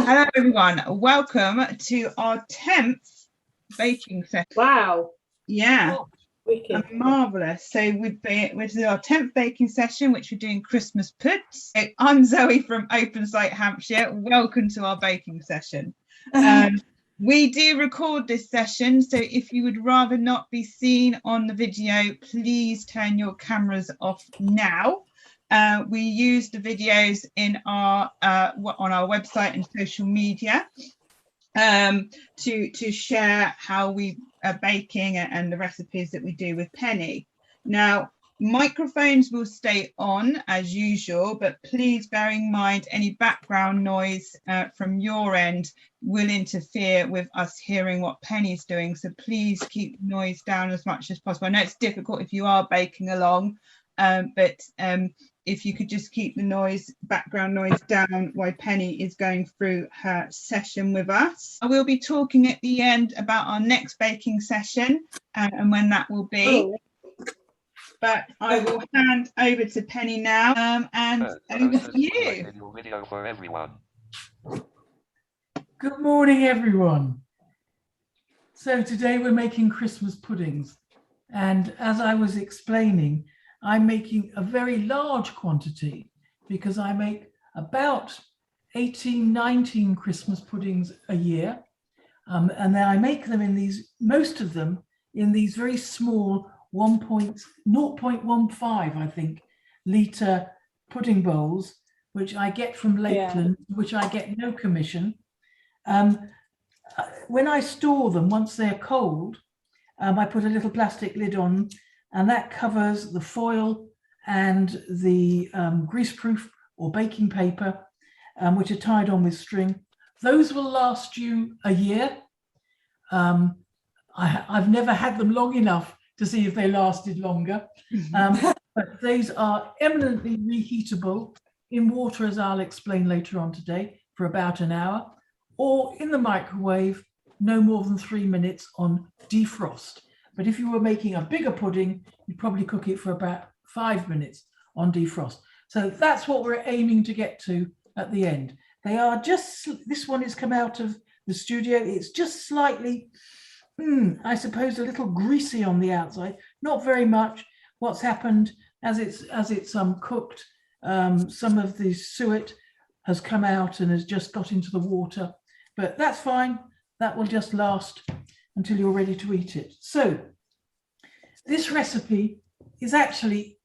Hello everyone, welcome to our 10th baking session. Wow. Yeah, wicked. Marvellous. So this is our 10th baking session, which we're doing Christmas puds. So I'm Zoe from Open Site Hampshire. Welcome to our baking session. We do record this session, so if you would rather not be seen on the video, please turn your cameras off now. We use the videos in our on our website and social media to share how we are baking and the recipes that we do with Penny. Now, microphones will stay on as usual, but please bear in mind any background noise from your end will interfere with us hearing what Penny's doing. So please keep noise down as much as possible. I know it's difficult if you are baking along, but if you could just keep the background noise down while Penny is going through her session with us. I will be talking at the end about our next baking session and when that will be. But I will hand over to Penny now and over to you. Video for everyone. Good morning, everyone. So today we're making Christmas puddings. And as I was explaining, I'm making a very large quantity because I make about 18, 19 Christmas puddings a year. And then I make them in most of them in these very small 0.15, I think, litre pudding bowls, which I get from Lakeland, which I get no commission. When I store them, once they're cold, I put a little plastic lid on, and that covers the foil and the greaseproof or baking paper, which are tied on with string. Those will last you a year. I've never had them long enough to see if they lasted longer, but these are eminently reheatable in water, as I'll explain later on today, for about an hour, or in the microwave, no more than 3 minutes on defrost. But if you were making a bigger pudding, you'd probably cook it for about 5 minutes on defrost. So that's what we're aiming to get to at the end. They are just, this one has come out of the studio. It's just slightly, I suppose, a little greasy on the outside, not very much. What's happened as it's cooked, some of the suet has come out and has just got into the water, but that's fine. That will just last until you're ready to eat it. So this recipe is actually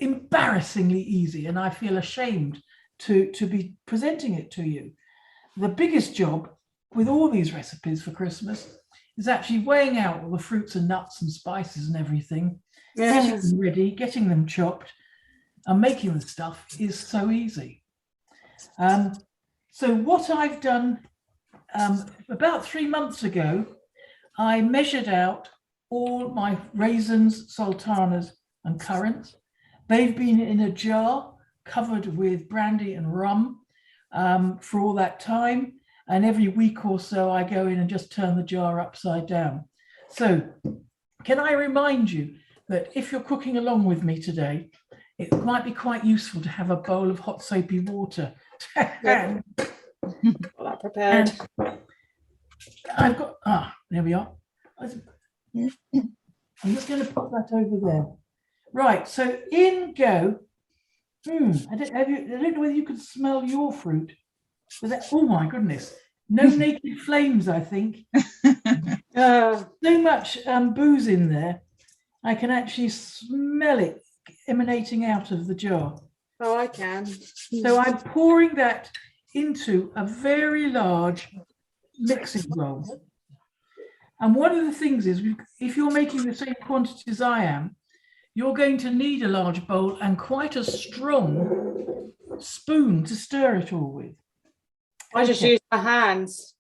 embarrassingly easy, and I feel ashamed to be presenting it to you. The biggest job with all these recipes for Christmas is actually weighing out all the fruits and nuts and spices and everything, getting them ready, getting them chopped, and making the stuff is so easy. So what I've done, about 3 months ago, I measured out all my raisins, sultanas, and currants. They've been in a jar covered with brandy and rum for all that time. And every week or so, I go in and just turn the jar upside down. So can I remind you that if you're cooking along with me today, it might be quite useful to have a bowl of hot soapy water. Well, that prepared. I've got, there we are. I'm just going to put that over there. Right, so in go. I don't know whether you can smell your fruit. Oh my goodness, no naked flames, I think. So much booze in there. I can actually smell it emanating out of the jar. Oh, I can. So I'm pouring that into a very large mixing bowl. And one of the things is, if you're making the same quantities I am, you're going to need a large bowl and quite a strong spoon to stir it all with. I just use my hands.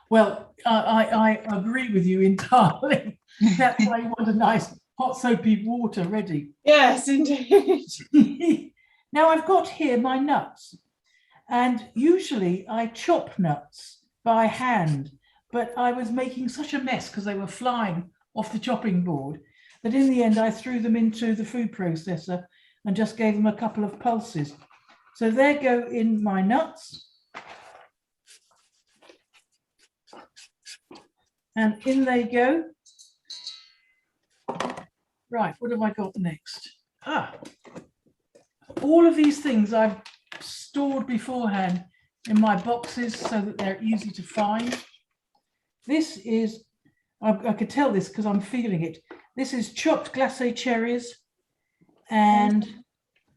Well, I agree with you entirely. That's why you want a nice hot soapy water ready. Yes, indeed. Now I've got here my nuts, and usually I chop nuts by hand, but I was making such a mess because they were flying off the chopping board that in the end I threw them into the food processor and just gave them a couple of pulses. So there go in my nuts. And in they go. Right, what have I got next? All of these things I've stored beforehand in my boxes so that they're easy to find. This is, I could tell this because I'm feeling it. This is chopped glacé cherries and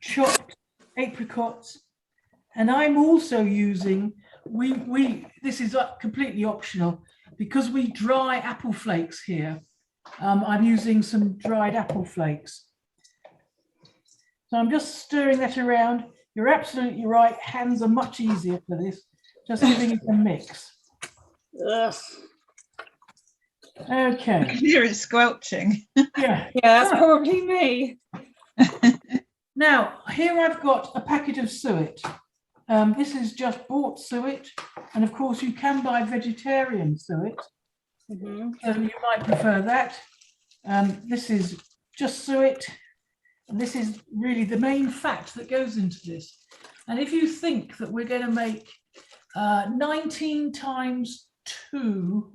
chopped apricots. And I'm also using, this is completely optional because we dry apple flakes here. I'm using some dried apple flakes. So I'm just stirring that around. You're absolutely right. Hands are much easier for this. Just giving it a mix. Ugh. Okay. I hear it squelching. Yeah. Yeah, that's probably me. Now, here I've got a packet of suet. This is just bought suet. And of course, you can buy vegetarian suet. So you might prefer that. This is just suet. And this is really the main fat that goes into this. And if you think that we're going to make 19 times 2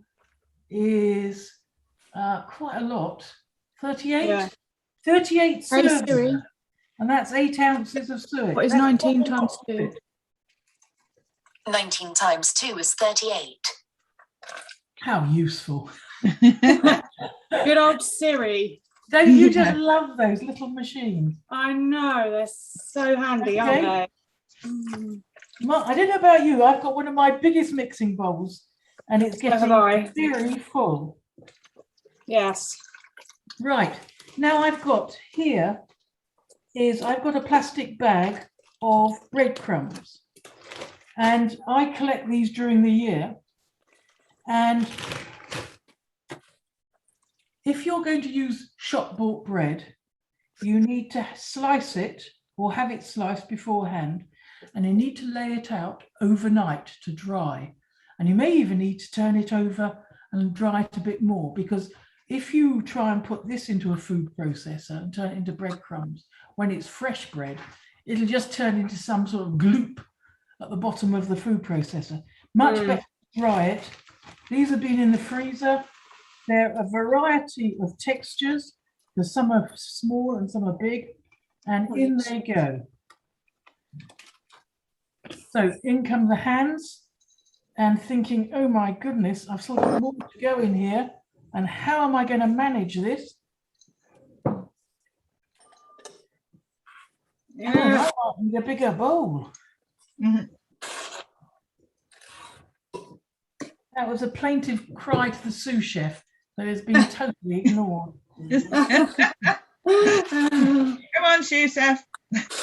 is quite a lot, 38, Yeah. 38 Hey, serves, Siri. and that's 8 ounces of suet. What is That's 19 quite a times lot. 2? 19 times 2 is 38. How useful. Good old Siri. Don't you just love those little machines? I know, they're so handy, aren't Okay. they? Mm. I don't know about you, I've got one of my biggest mixing bowls and it's So have getting I. very full. Yes. Right, now I've got here I've got a plastic bag of breadcrumbs and I collect these during the year. And if you're going to use shop bought bread, you need to slice it or have it sliced beforehand, and you need to lay it out overnight to dry. And you may even need to turn it over and dry it a bit more, because if you try and put this into a food processor and turn it into breadcrumbs, when it's fresh bread, it'll just turn into some sort of gloop at the bottom of the food processor. Much better to dry it. These have been in the freezer. They're a variety of textures, because some are small and some are big, and in they go. So in come the hands, and thinking, oh my goodness, I've still got more to go in here, and how am I going to manage this? Yeah. I need a bigger bowl. That was a plaintive cry to the sous chef that has been totally ignored. Come on, Shusef.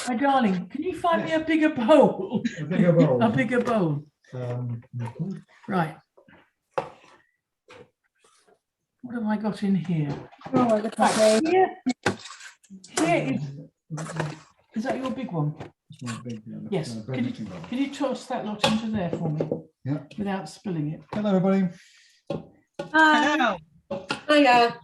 My darling, can you find me a bigger bowl? A bigger bowl. A bigger bowl. Right. What have I got in here? Oh, my goodness. Right, here is that your big one? Yes. Can you toss that lot into there for me? Yeah. Without spilling it. Hello, everybody. Hello. Hiya.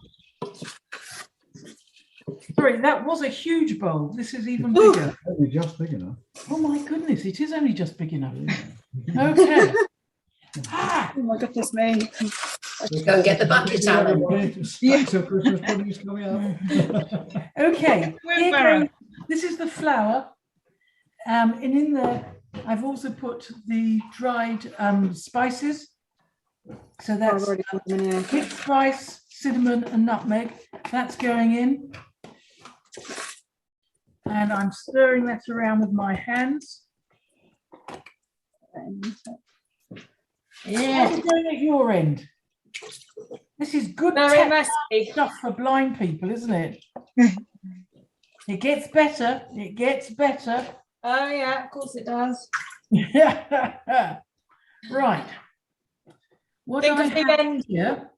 Sorry, that was a huge bowl. This is even bigger. Only just big enough. Oh my goodness, it is only just big enough. Okay. Oh my goodness me. Go and get the bucket, Alan. Yeah. So Christmas pudding's coming up. Okay. Here Wheelbarrow. goes- this is the flour. And in there, I've also put the dried spices. So I've that's already got them in here. mixed spice, cinnamon and nutmeg. That's going in. And I'm stirring that around with my hands. How's it going at your end? This is good Very tactile messy. stuff for blind people, isn't it? It gets better. It gets better. Oh yeah, of course it does. Right. What Think I of the have end. here.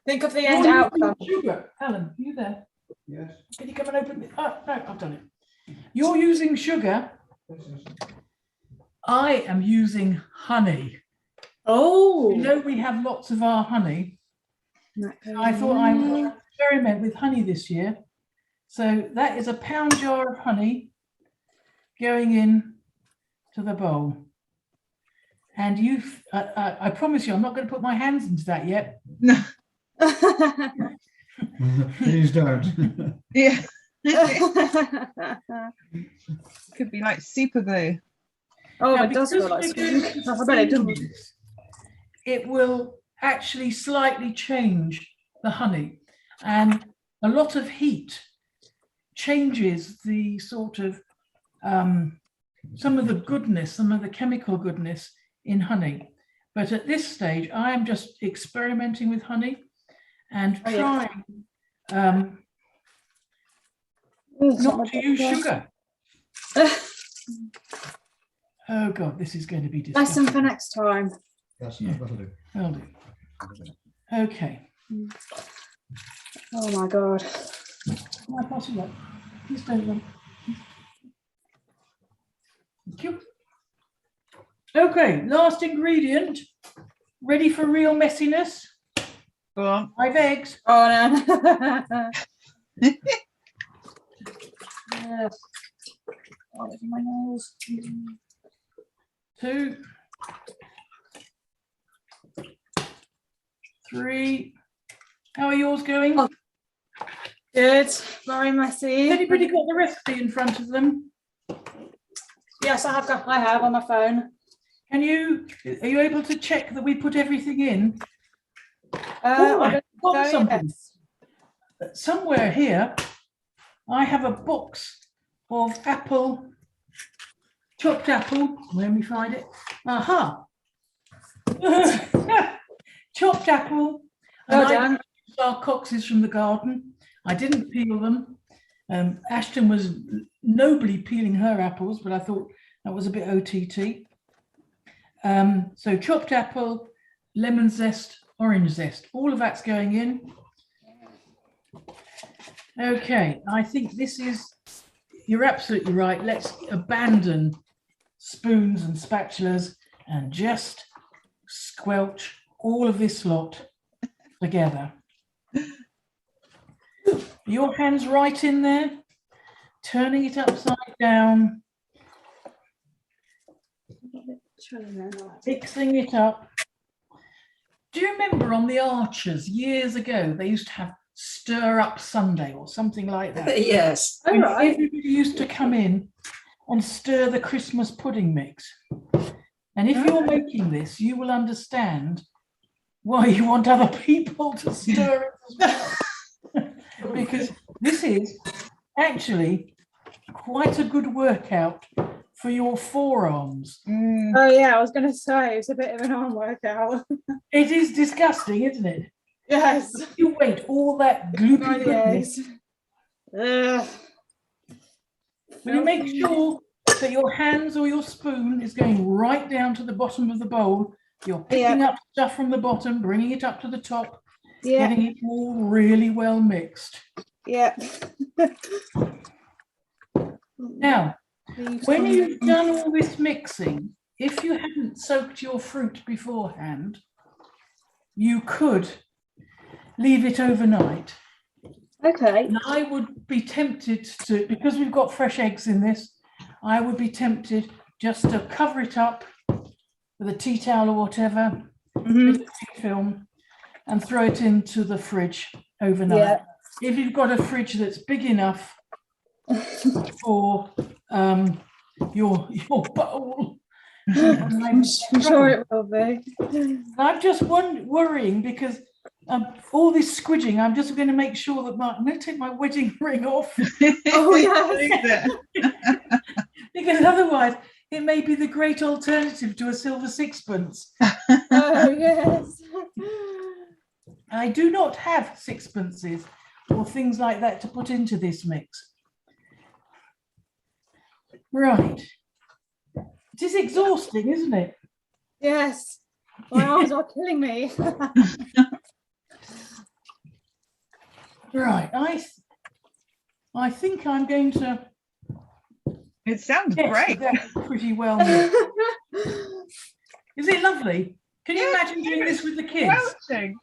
Think of the Oh, end you're outcome. using sugar. Alan, are you there? Yes. Can you come and open it? Oh, no, I've done it. You're using sugar. I am using honey. Oh. You know, we have lots of our honey. I thought I would experiment with honey this year. So that is a pound jar of honey going in to the bowl. And I promise you, I'm not going to put my hands into that yet. No. Please don't. Yeah. Could be like super glue. Oh, Now, it does feel like because we're going to I bet it steam does. this, it will actually slightly change the honey, and a lot of heat changes the sort of some of the goodness, some of the chemical goodness in honey. But at this stage, I am just experimenting with honey and Oh, yeah. trying not to use sugar. Oh God, this is going to be disgusting. Lesson for next time. Yes, Yeah. that'll do. I'll do. Okay. Oh my God. Can I pass you that? Please don't run. Thank you. Okay, last ingredient. Ready for real messiness? Go on. 5 eggs. Oh no. Yeah. Oh, look at my nose. 2, 3. How are yours going? Oh, good. Very messy. Anybody got the recipe in front of them? Yes, I have on my phone. Are you able to check that we put everything in? Oh, I've got very something. yes. Somewhere here, I have a box of chopped apple. Let me find it. Aha! Chopped apple. And Well I done. used our coxes from the garden. I didn't peel them. Ashton was nobly peeling her apples, but I thought that was a bit OTT. So chopped apple, lemon zest, orange zest, all of that's going in. Okay, I think this is, you're absolutely right. Let's abandon spoons and spatulas and just squelch all of this lot together. Your hands right in there, turning it upside down, mixing it up. Do you remember on the Archers years ago, they used to have Stir Up Sunday or something like that? Yes. All And right. everybody used to come in and stir the Christmas pudding mix. And if you're making this, you will understand why you want other people to stir it as well. Because this is actually quite a good workout for your forearms. Oh yeah, I was going to say it's a bit of an arm workout. It is disgusting, isn't it? Yes. You wait, all that gloopy Right, goodness. yes. Will you make sure that your hands or your spoon is going right down to the bottom of the bowl? You're picking up stuff from the bottom, bringing it up to the top, Yeah. getting it all really well mixed. Yeah. Now, when you've done all this mixing, if you hadn't soaked your fruit beforehand, you could leave it overnight. Okay. And I would be tempted to, because we've got fresh eggs in this, I would be tempted just to cover it up with a tea towel or whatever, bit of film, and throw it into the fridge overnight. Yeah. If you've got a fridge that's big enough for your bowl, I'm sure it will be. I'm just worrying because all this squidging, I'm just going to make sure that I'm going to take my wedding ring off. Oh yes. Because otherwise it may be the great alternative to a silver sixpence. Oh yes. I do not have sixpences or things like that to put into this mix. Right. It is exhausting, isn't it? Yes. My arms are killing me. Right. I think I'm going to It sounds guess great. that's pretty well mixed. Is it lovely? Can you imagine doing this with the kids? Squelching.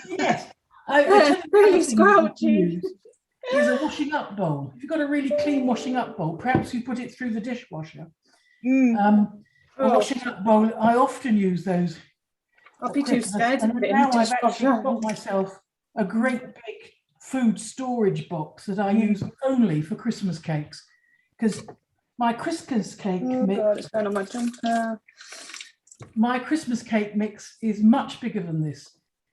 Yes. It's really squelchy. Is a washing up bowl. If you've got a really clean washing up bowl, perhaps you put it through the dishwasher. A washing up bowl, I often use those. I'll be too Christmas, scared to and put it in now the I've actually dishwasher. got myself a great big food storage box that I use only for Christmas cakes, because my Christmas cake mix, it's going on my jumper. my Christmas cake mix is much bigger than this.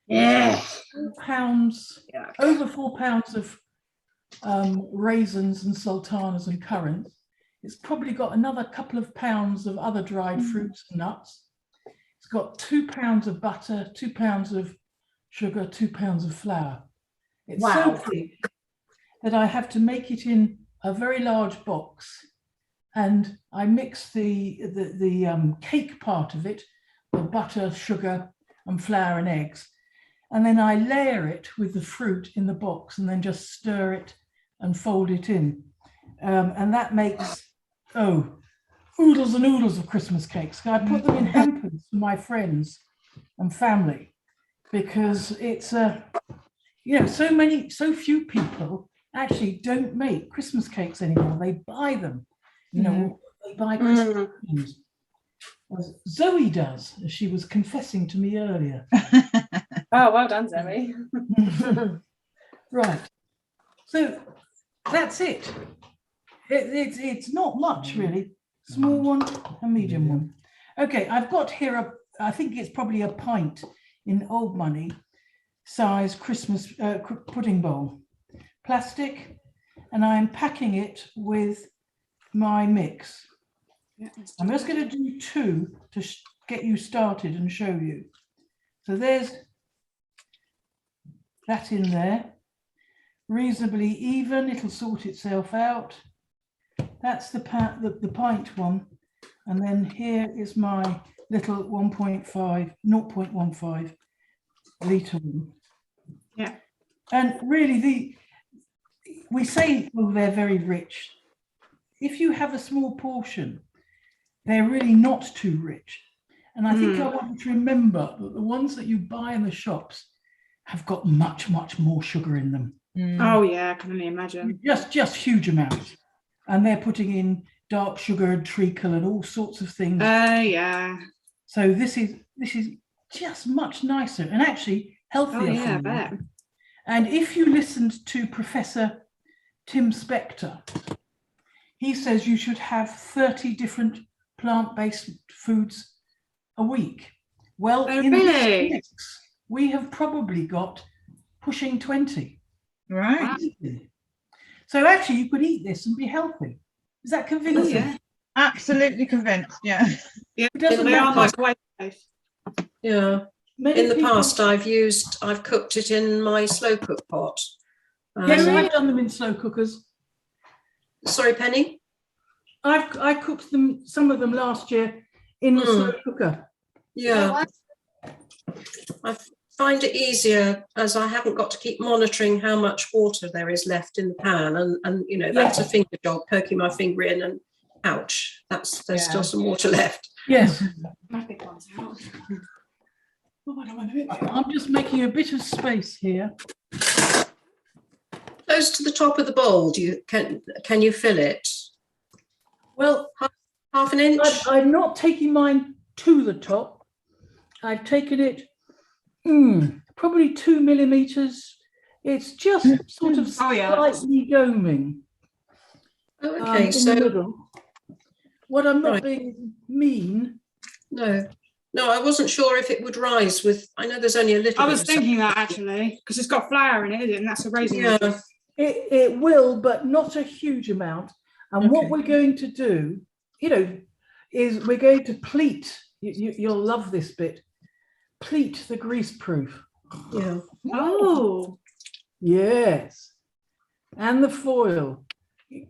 Yeah. 4 pounds, over 4 pounds of raisins and sultanas and currants. It's probably got another couple of pounds of other dried fruits and nuts. It's got 2 pounds of butter, 2 pounds of sugar, 2 pounds of flour. It's so big that I have to make it in a very large box, and I mix the cake part of it, the butter, sugar and flour and eggs, and then I layer it with the fruit in the box and then just stir it and fold it in. And that makes, oodles and oodles of Christmas cakes. I put them in hampers for my friends and family, because it's so few people actually don't make Christmas cakes anymore. They buy them, they buy Christmas cakes. As Zoe does, as she was confessing to me earlier. Oh, well done, Zoe. Right. So that's it. It's not much really. Small one and medium one. Okay, I've got here I think it's probably a pint in old money size Christmas pudding bowl, plastic, and I'm packing it with my mix. I'm just going to do 2 to get you started and show you. So there's that in there, reasonably even, it'll sort itself out. That's the pint one, and then here is my little 0.15 litre one. Yeah. And really, we say, well, they're very rich. If you have a small portion, they're really not too rich. And I think I want you to remember that the ones that you buy in the shops have got much, much more sugar in them. Oh yeah, I can only imagine. Just huge amounts. And they're putting in dark sugar and treacle and all sorts of things. Yeah. So this is just much nicer and actually healthier. Oh yeah, I for bet. you. And if you listened to Professor Tim Spector, he says you should have 30 different plant-based foods a week. Well, in this mix, we have probably got pushing 20. Right. So actually you could eat this and be healthy. Is that convincing? Yeah. Absolutely convinced. Yeah. Yeah, It doesn't they are matter. microwave. Yeah. Many In the people- past, I've cooked it in my slow cook pot. Yes, I've done them in slow cookers. Sorry, Penny? I cooked them, some of them last year in the slow cooker. Yeah. I find it easier, as I haven't got to keep monitoring how much water there is left in the pan, and that's a finger job, poking my finger in and ouch, there's still some water left. Yes. My big one's out. I'm just making a bit of space here. Close to the top of the bowl, can you fill it? Well, Half an inch? I'm not taking mine to the top. I've taken it probably 2 millimeters. It's just sort of slightly doming. Oh, okay, in so the middle. What I'm not being mean. no, I wasn't sure if it would rise with. I know there's only a little. I was thinking that actually, because it's got flour in it, and that's a raisin. Yeah. It will, but not a huge amount. And what we're going to do, is we're going to pleat. You'll love this bit. Pleat the greaseproof. Yeah. Oh. Yes. And the foil.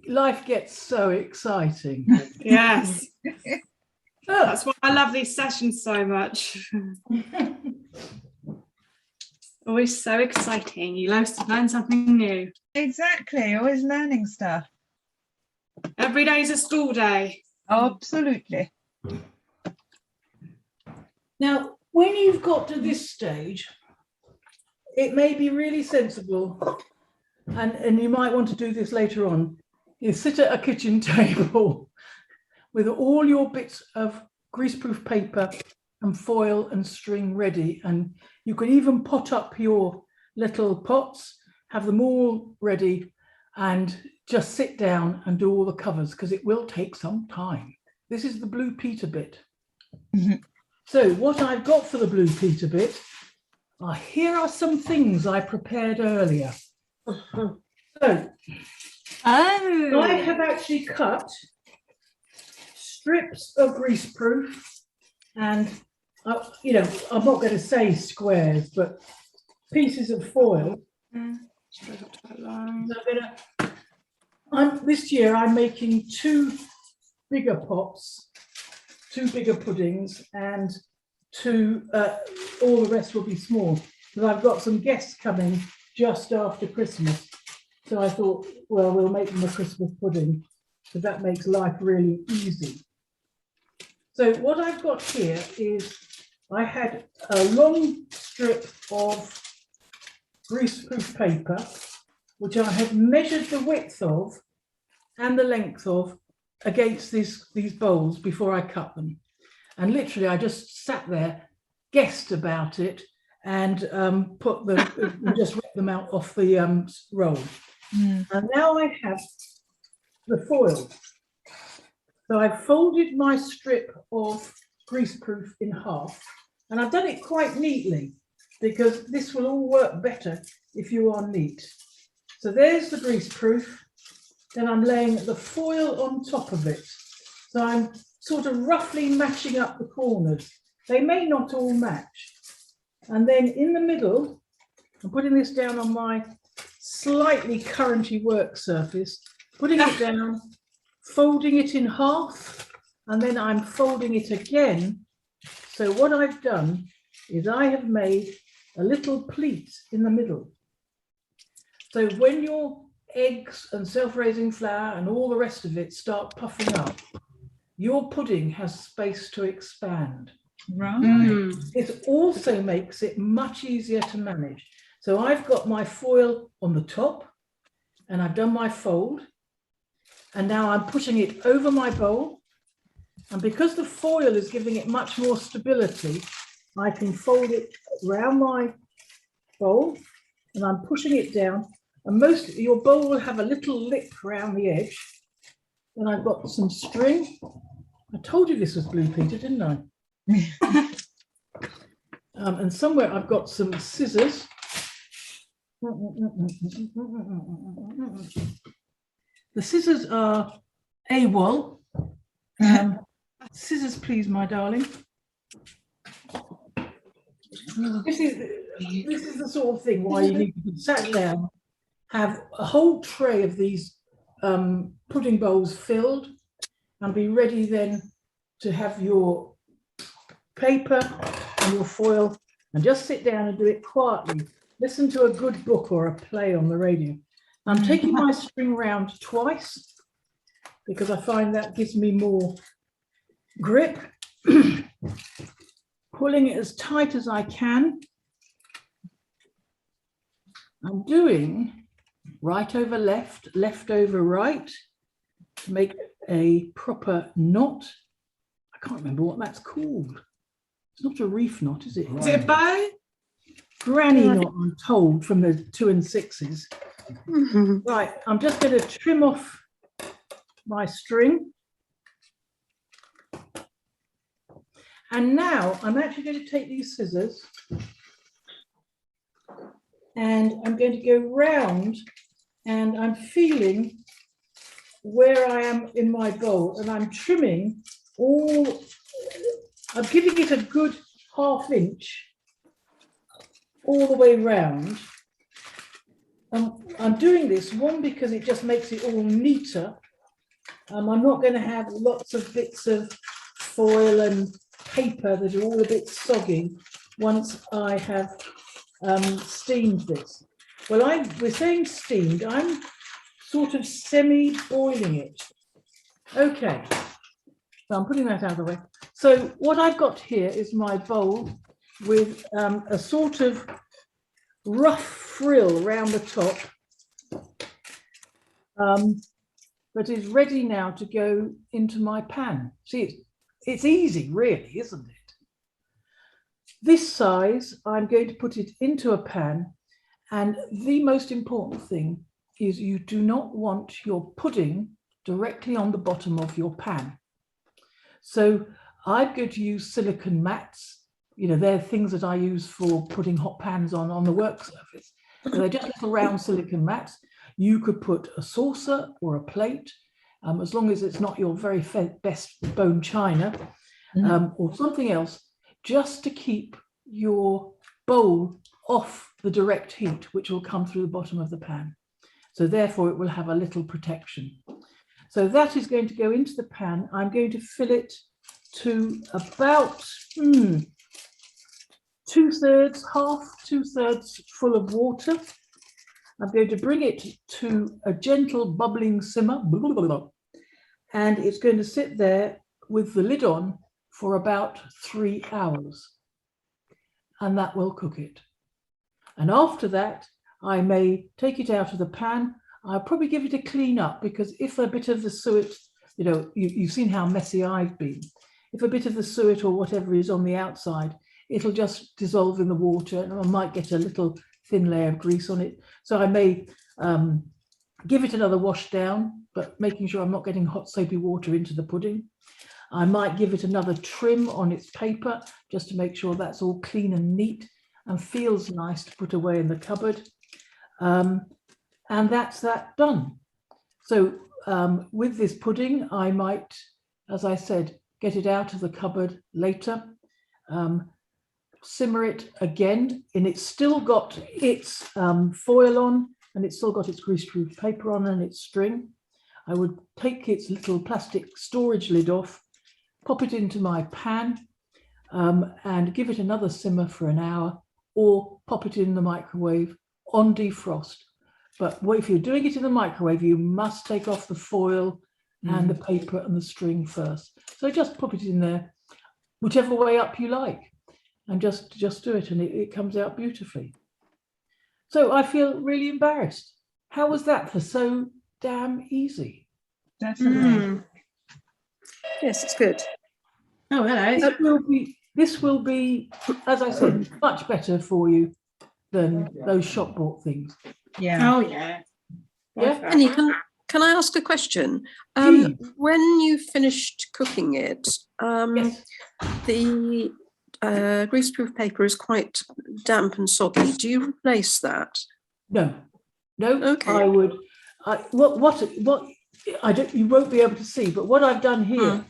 Life gets so exciting. Yes. That's why I love these sessions so much. Always so exciting. You love to learn something new. Exactly. Always learning stuff. Every day is a school day. Absolutely. Now, when you've got to this stage, it may be really sensible, and you might want to do this later on, is sit at a kitchen table with all your bits of greaseproof paper and foil and string ready, and you can even pot up your little pots, have them all ready, and just sit down and do all the covers, because it will take some time. This is the Blue Peter bit. So what I've got for the Blue Peter bit, here are some things I prepared earlier. So I have actually cut strips of greaseproof, and you know, I'm not going to say squares, but pieces of foil. This year I'm making 2 bigger pots, 2 bigger puddings, and 2, all the rest will be small, because I've got some guests coming just after Christmas. So I thought, well, we'll make them a Christmas pudding, because that makes life really easy. So what I've got here is, I had a long strip of greaseproof paper, which I had measured the width of and the length of against these bowls before I cut them. And literally I just sat there, guessed about it, and put them, just rip them out off the roll. And now I have the foil. So I've folded my strip of greaseproof in half, and I've done it quite neatly, because this will all work better if you are neat. So there's the greaseproof. Then I'm laying the foil on top of it. So I'm sort of roughly matching up the corners. They may not all match. And then in the middle, I'm putting this down on my slightly currenty work surface, putting it down, folding it in half, and then I'm folding it again. So what I've done is I have made a little pleat in the middle. So when your eggs and self-raising flour and all the rest of it start puffing up, your pudding has space to expand. Right. It also makes it much easier to manage. So I've got my foil on the top, and I've done my fold, and now I'm putting it over my bowl. And because the foil is giving it much more stability, I can fold it around my bowl, and I'm pushing it down. And your bowl will have a little lip around the edge. Then I've got some string. I told you this was Blue Peter, didn't I? And somewhere I've got some scissors. The scissors are AWOL. Scissors, please, my darling. This is the sort of thing why you need to be sat down, have a whole tray of these pudding bowls filled, and be ready then to have your paper and your foil, and just sit down and do it quietly. Listen to a good book or a play on the radio. I'm taking my string round twice, because I find that gives me more grip. Pulling it as tight as I can. I'm doing right over left, left over right, to make a proper knot. I can't remember what that's called. It's not a reef knot, is it? Is it a bow? Granny knot, I'm told, from the 2 and 6s. Right, I'm just going to trim off my string. And now I'm actually going to take these scissors, and I'm going to go round, and I'm feeling where I am in my bowl, and I'm trimming I'm giving it a good ½ inch all the way round. I'm doing this, one, because it just makes it all neater. I'm not going to have lots of bits of foil and paper that are all a bit soggy once I have steamed this. Well, we're saying steamed, I'm sort of semi-boiling it. Okay, so I'm putting that out of the way. So what I've got here is my bowl with a sort of rough frill around the top, that is ready now to go into my pan. See, it's easy, really, isn't it? This size, I'm going to put it into a pan, And the most important thing is you do not want your pudding directly on the bottom of your pan. So I'm going to use silicone mats. You know, they're things that I use for putting hot pans on the work surface. So they're just little round silicone mats. You could put a saucer or a plate, as long as it's not your very best bone china, or something else, just to keep your bowl off the direct heat, which will come through the bottom of the pan. So therefore it will have a little protection. So that is going to go into the pan. I'm going to fill it to about 2/3 full of water. I'm going to bring it to a gentle bubbling simmer, and it's going to sit there with the lid on for about 3 hours, and that will cook it. And after that, I may take it out of the pan. I'll probably give it a clean up, because if a bit of the suet, you know, you've seen how messy I've been. If a bit of the suet or whatever is on the outside, it'll just dissolve in the water, and I might get a little thin layer of grease on it. So I may give it another wash down, but making sure I'm not getting hot soapy water into the pudding. I might give it another trim on its paper, just to make sure that's all clean and neat and feels nice to put away in the cupboard. And that's that done. So with this pudding, I might, as I said, get it out of the cupboard later, simmer it again, and it's still got its foil on, and it's still got its greaseproof paper on and its string. I would take its little plastic storage lid off, pop it into my pan, and give it another simmer for an hour, or pop it in the microwave on defrost. But if you're doing it in the microwave, you must take off the foil and the paper and the string first. So just pop it in there, whichever way up you like, and just do it, and it comes out beautifully. So I feel really embarrassed. How was that for so damn easy? Definitely. Yes, it's good. Oh, hello. This will be, as I said, much better for you than those shop bought things. Yeah. Oh, yeah. Yeah. Penny, can I ask a question? Please. When you finished cooking it, Yes. the greaseproof paper is quite damp and soggy. Do you replace that? No. Okay. I would. What I don't. You won't be able to see, but what I've done here,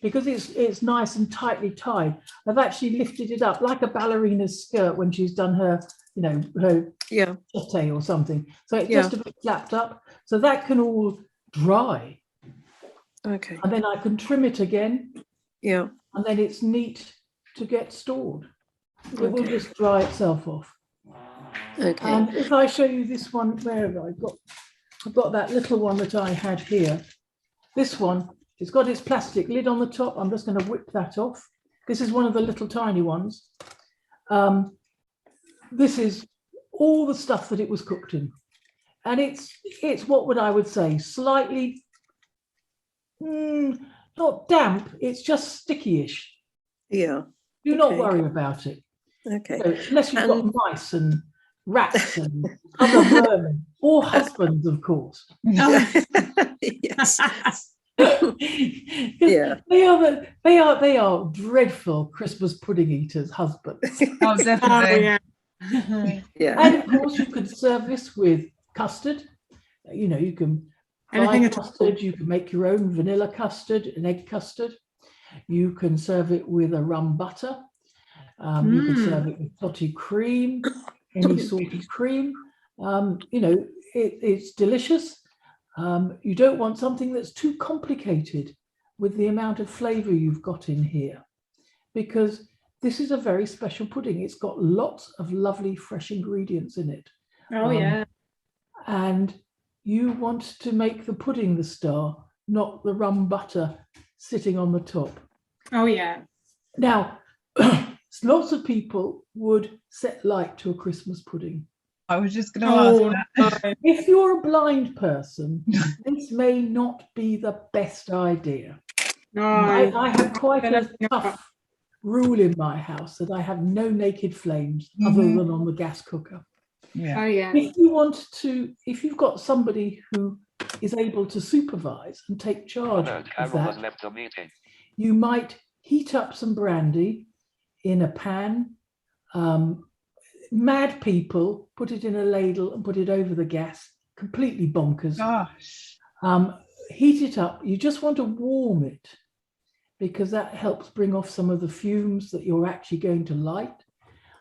because it's nice and tightly tied, I've actually lifted it up like a ballerina's skirt when she's done her, you know, her jeté or something. So it's just a bit flapped up, so that can all dry. Okay. And then I can trim it again. Yeah. And then it's neat to get stored. It will just dry itself off. Okay. And if I show you this one, where have I got? I've got that little one that I had here. This one, it's got its plastic lid on the top. I'm just going to whip that off. This is one of the little tiny ones. This is all the stuff that it was cooked in. And it's what would I would say, slightly, not damp, it's just sticky-ish. Yeah. Do not worry about it. Okay. So, unless you've got mice and rats and other vermin, or husbands, of course. Yes. Yeah. They are dreadful Christmas pudding eaters, husbands. Oh, definitely. Yeah. And of course, you could serve this with custard. You know, you can fry custard. You can make your own vanilla custard, an egg custard. You can serve it with a rum butter. You can serve it with toddy cream, any sort of cream. You know, it's delicious. You don't want something that's too complicated with the amount of flavour you've got in here, because this is a very special pudding. It's got lots of lovely fresh ingredients in it. Oh, yeah. And you want to make the pudding the star, not the rum butter sitting on the top. Oh, yeah. Now, lots of people would set light to a Christmas pudding. I was just going to ask that. If you're a blind person, this may not be the best idea. No. I have quite a tough rule in my house that I have no naked flames other than on the gas cooker. Yeah. Oh yeah. If you want to, if you've got somebody who is able to supervise and take charge of that, you might heat up some brandy in a pan. Mad people put it in a ladle and put it over the gas, completely bonkers. Gosh. Heat it up. You just want to warm it because that helps bring off some of the fumes that you're actually going to light.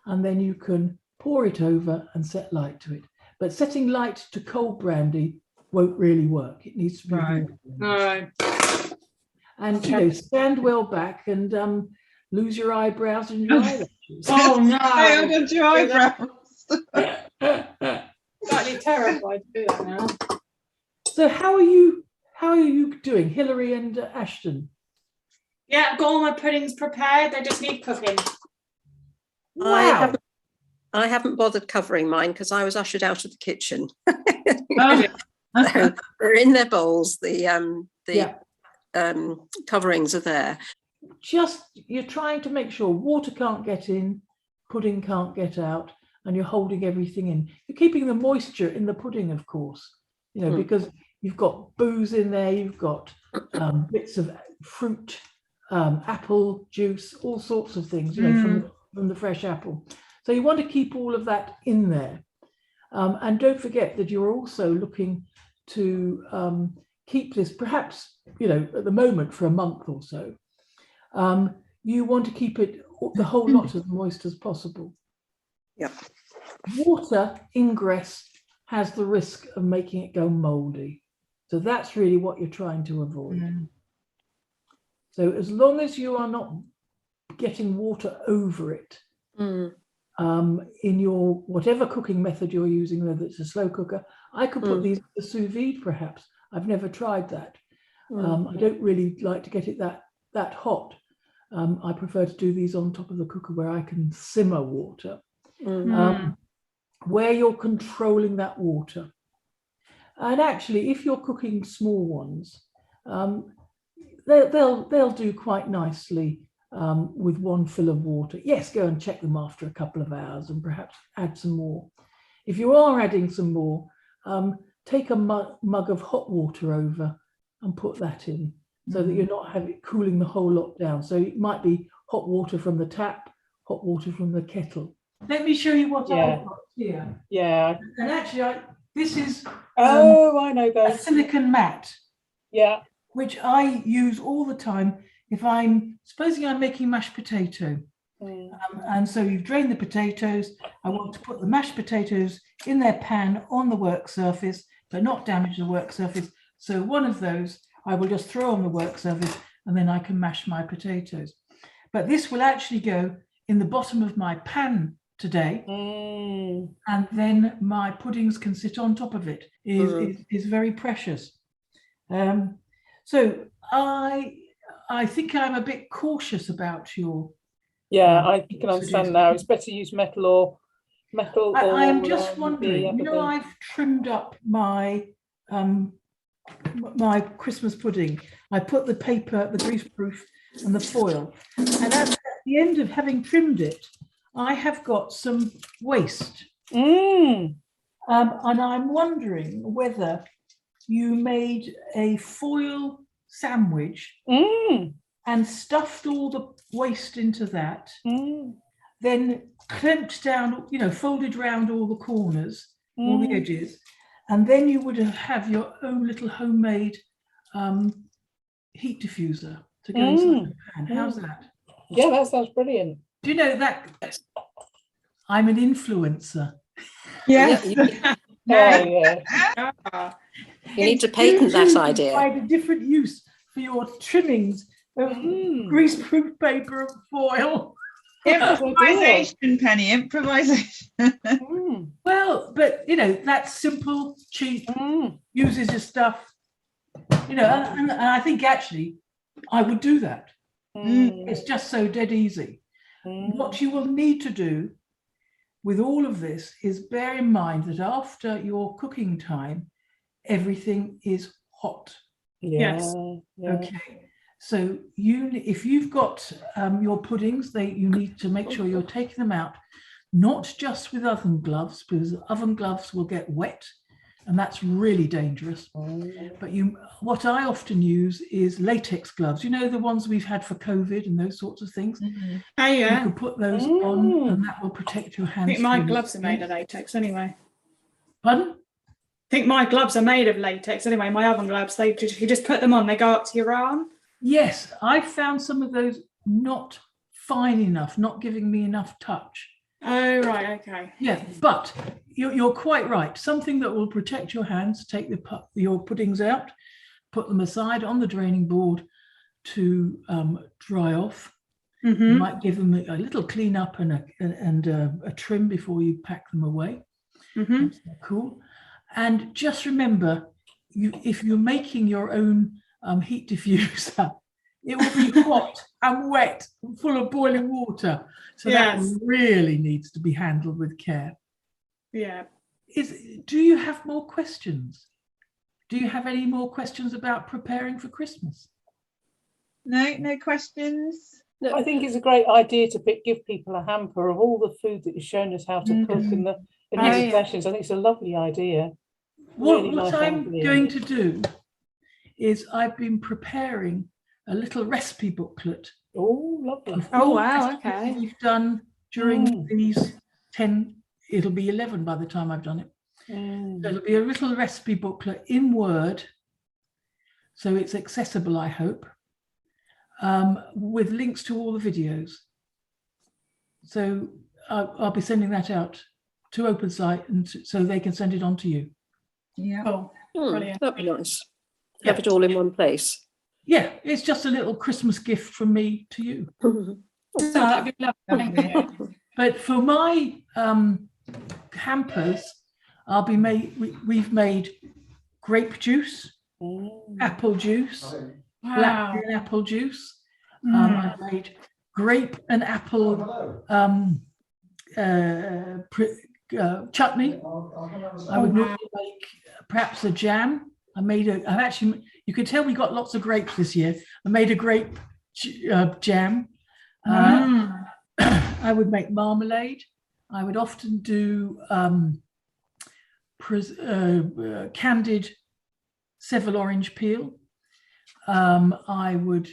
And then you can pour it over and set light to it. But setting light to cold brandy won't really work. It needs to be Right. warm. All right. And stand well back and lose your eyebrows and your eyelashes. Oh no. Failed on your eyebrows. Slightly terrified to do that now. So how are you doing, Hilary and Ashton? Yeah, I've got all my puddings prepared. They just need cooking. Wow. I haven't bothered covering mine because I was ushered out of the kitchen. Oh. They're in their bowls. The coverings are there. Just you're trying to make sure water can't get in, pudding can't get out, and you're holding everything in. You're keeping the moisture in the pudding, of course, because you've got booze in there, you've got bits of fruit, apple juice, all sorts of things, from the fresh apple. So you want to keep all of that in there. And don't forget that you're also looking to keep this perhaps, at the moment for a month or so. You want to keep it the whole lot as moist as possible. Yep. Water ingress has the risk of making it go moldy. So that's really what you're trying to avoid. So as long as you are not getting water over it, in your whatever cooking method you're using, whether it's a slow cooker, I could put these in the sous vide perhaps. I've never tried that. I don't really like to get it that hot. I prefer to do these on top of the cooker where I can simmer water, where you're controlling that water. And actually, if you're cooking small ones, they'll do quite nicely with one fill of water. Yes, go and check them after a couple of hours and perhaps add some more. If you are adding some more, take a mug of hot water over and put that in so that you're not cooling the whole lot down. So it might be hot water from the tap, hot water from the kettle. Let me show you what I've got here. Yeah. And actually, this is I know a those. silicon mat, Yeah. which I use all the time if supposing I'm making mashed potato. And so you've drained the potatoes. I want to put the mashed potatoes in their pan on the work surface, but not damage the work surface. So one of those I will just throw on the work surface and then I can mash my potatoes. But this will actually go in the bottom of my pan today. And then my puddings can sit on top of it. Is very precious. So I think I'm a bit cautious about your. Yeah, I can understand now. It's better to use metal or. I am just wondering. I've trimmed up my my Christmas pudding. I put the paper, the greaseproof, and the foil, and at the end of having trimmed it, I have got some waste. And I'm wondering whether you made a foil sandwich and stuffed all the waste into that, then clamped down, folded round all the corners, all the edges, and then you would have your own little homemade heat diffuser to go inside the pan. How's that? Yeah, that sounds brilliant. Do you know that I'm an influencer? Yes. Yeah. You need to patent that idea. Find a different use for your trimmings of greaseproof paper and foil. Improvisation, Penny, improvisation. Well, but that's simple, cheap, uses your stuff, and I think actually I would do that. It's just so dead easy. What you will need to do with all of this is bear in mind that after your cooking time, everything is hot. Yes. Okay. So if you've got your puddings, you need to make sure you're taking them out. not just with oven gloves, because oven gloves will get wet, and that's really dangerous. But what I often use is latex gloves. You know, the ones we've had for COVID and those sorts of things. Oh, You yeah. can put those on, and that will protect your I hands. think my from gloves are made of heat. latex anyway. Pardon? I think my gloves are made of latex anyway. My oven gloves, you just put them on, they go up to your arm. Yes, I found some of those not fine enough, not giving me enough touch. Oh, right, okay. Yeah, but you're quite right. Something that will protect your hands. Take your puddings out, put them aside on the draining board to dry off. You might give them a little clean up and a trim before you pack them away. That's cool. And just remember, if you're making your own heat diffuser, it will be hot and wet and full of boiling water. So that really needs to be handled with care. Yeah. Do you have more questions? Do you have any more questions about preparing for Christmas? No questions. No, I think it's a great idea to give people a hamper of all the food that you've shown us how to cook in the sessions. I think it's a lovely idea. Really What nice I'm idea. going to do is I've been preparing a little recipe booklet. Oh, lovely. Oh, wow, okay. We've done during these 10, it'll be 11 by the time I've done it. So it'll be a little recipe booklet in Word, so it's accessible, I hope, with links to all the videos. So I'll be sending that out to OpenSite, and so they can send it on to you. Yeah. Oh, brilliant. That'd be nice. Have it all in one place. Yeah, it's just a little Christmas gift from me to you. That'd be lovely. Thank you. But for my hampers, we've made grape juice, apple juice, blackberry and apple juice. I've made grape and apple chutney. I would normally make perhaps a jam. You can tell we got lots of grapes this year. I made a grape jam. I would make marmalade. I would often do candied Seville orange peel. I would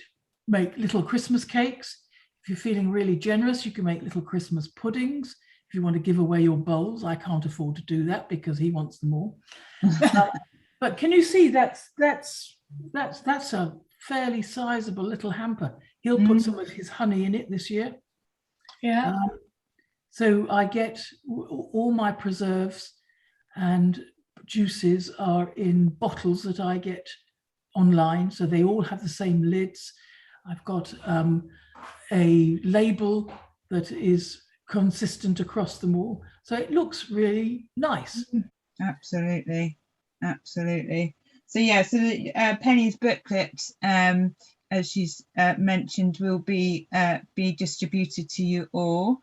make little Christmas cakes. If you're feeling really generous, you can make little Christmas puddings. If you want to give away your bowls, I can't afford to do that because he wants them all. But can you see that's a fairly sizable little hamper. He'll put some of his honey in it this year. Yeah. So I get all my preserves and juices are in bottles that I get online. So they all have the same lids. I've got a label that is consistent across them all. So it looks really nice. Absolutely. So yeah, so Penny's booklet, as she's mentioned, will be distributed to you all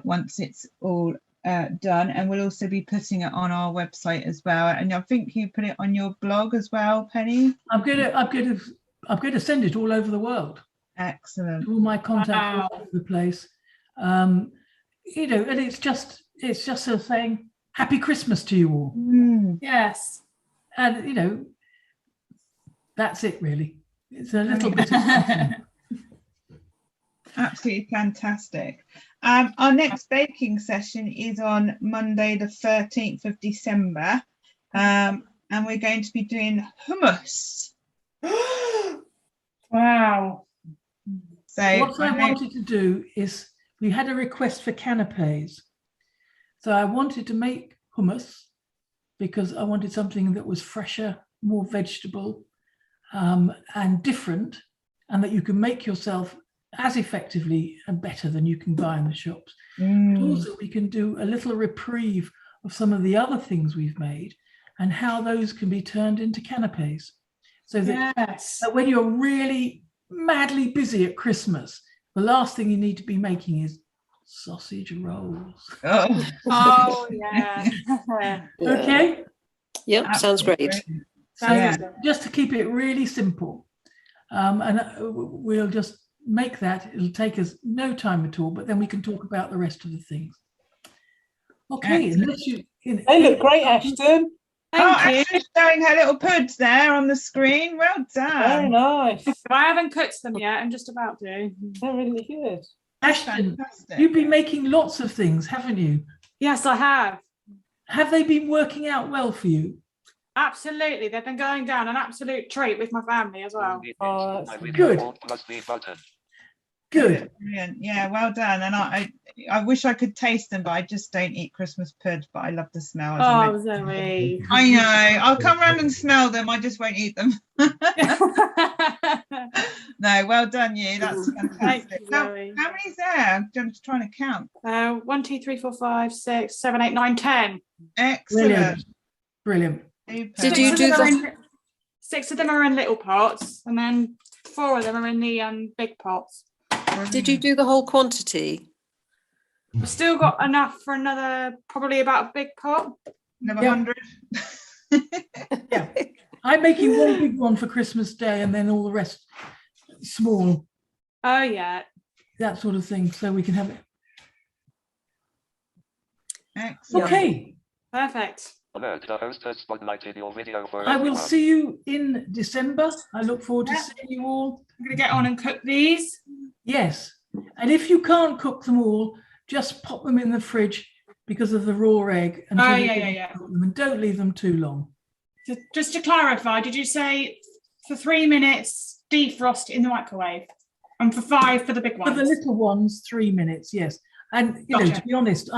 once it's all done, and we'll also be putting it on our website as well. And I think you put it on your blog as well, Penny. I'm going to send it all over the world. Excellent. All my contacts all over the place. And it's just a saying, Happy Christmas to you all. Yes. And that's it really. It's a little bit of something. Absolutely fantastic. Our next baking session is on Monday the 13th of December, and we're going to be doing hummus. Wow. So what I wanted to do is, we had a request for canapes, so I wanted to make hummus because I wanted something that was fresher, more vegetable, and different, and that you can make yourself as effectively and better than you can buy in the shops. But also we can do a little reprieve of some of the other things we've made and how those can be turned into canapes. So that when you're really madly busy at Christmas, the last thing you need to be making is sausage rolls. Oh yeah. Okay. Yep, sounds great. Just to keep it really simple, and we'll just make that. It'll take us no time at all, but then we can talk about the rest of the things. Okay, Excellent. unless you. They look great, Ashton. Thank you. Ashley's showing her little puds there on the screen. Well Very done. nice. I haven't cooked them yet. I'm just about to. They're really good. Ashton, Fantastic. you've been making lots of things, haven't you? Yes, I have. Have they been working out well for you? Absolutely. They've been going down an absolute treat with my family as well. Oh, that's Good. Good. Brilliant. Yeah, well done. And I wish I could taste them, but I just don't eat Christmas pud, but I love the smell. As I Oh, mentioned. Zoe. I know. I'll come around and smell them. I just won't eat them. No, well done, you. That's Thank fantastic. you, How Zoe. many's there? I'm just trying to count. 1, 2, 3, 4, 5, 6, 7, 8, 9, 10. Excellent. Brilliant. Super. Did you Six do of them the- are in- 6 of them are in little pots, and then 4 of them are in the big pots. Did you do the whole quantity? We've still got enough for another, probably about a big pot. Another Yeah. 100? Yeah. I'm making one big one for Christmas Day and then all the rest small, Oh, yeah. that sort of thing, so we can have it. Excellent. Okay, Perfect. Alert, the host has spotlighted your video for I will everyone. see you in December. I look forward to Yeah. seeing you all. I'm going to get on and cook these. Yes, and if you can't cook them all, just pop them in the fridge because of the raw egg. until Oh, you yeah, can yeah, yeah. cook them, and don't leave them too long. Just to clarify, did you say for 3 minutes defrost in the microwave? And for 5 for the big For the ones? little ones, 3 minutes, yes. And you know, Gotcha. to be honest,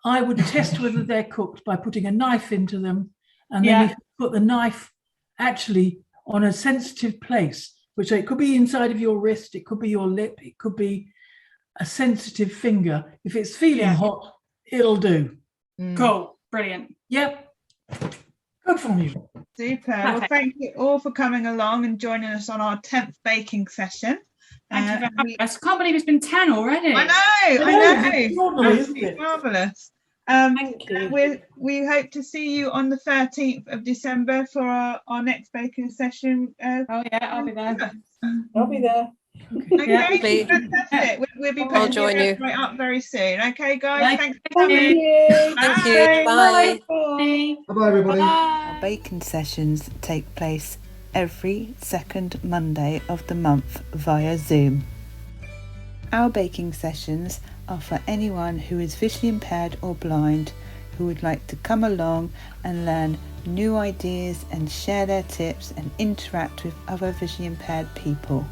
I would test whether they're cooked by putting a knife into them, and then Yeah. if you put the knife actually on a sensitive place, which it could be inside of your wrist, it could be your lip, it could be a sensitive finger. If it's feeling Yeah. hot, it'll do. Cool. Brilliant. Yep. Good from you. Super. Well, Perfect. thank you all for coming along and joining us on our 10th baking session. Thank you very we- much. I can't believe it's been 10 already. I know. It's extraordinary, isn't it? Marvelous. Thank you. We hope to see you on the 13th of December for our next baking session. Oh, yeah, I'll be there. I'll be there. Okay, Yeah. fantastic. We'll be I'll putting join the you. event right up very soon. Okay, guys. Thanks for Thank coming. you. Thank you. Bye. Bye. Bye-bye, everybody. Our baking sessions take place every second Monday of the month via Zoom. Our baking sessions are for anyone who is visually impaired or blind who would like to come along and learn new ideas and share their tips and interact with other visually impaired people.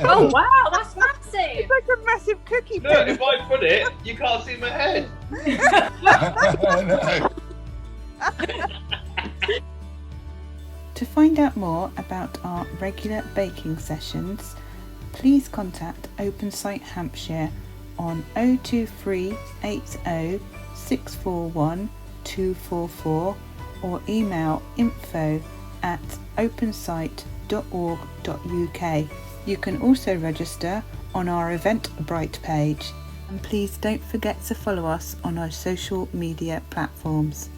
Oh wow, that's massive! It's like a massive cookie. Look, if I put it, you can't see my head. To find out more about our regular baking sessions, please contact OpenSite Hampshire on 023 80 641 244 or email info@opensite.org.uk. You can also register on our Eventbrite page, and please don't forget to follow us on our social media platforms.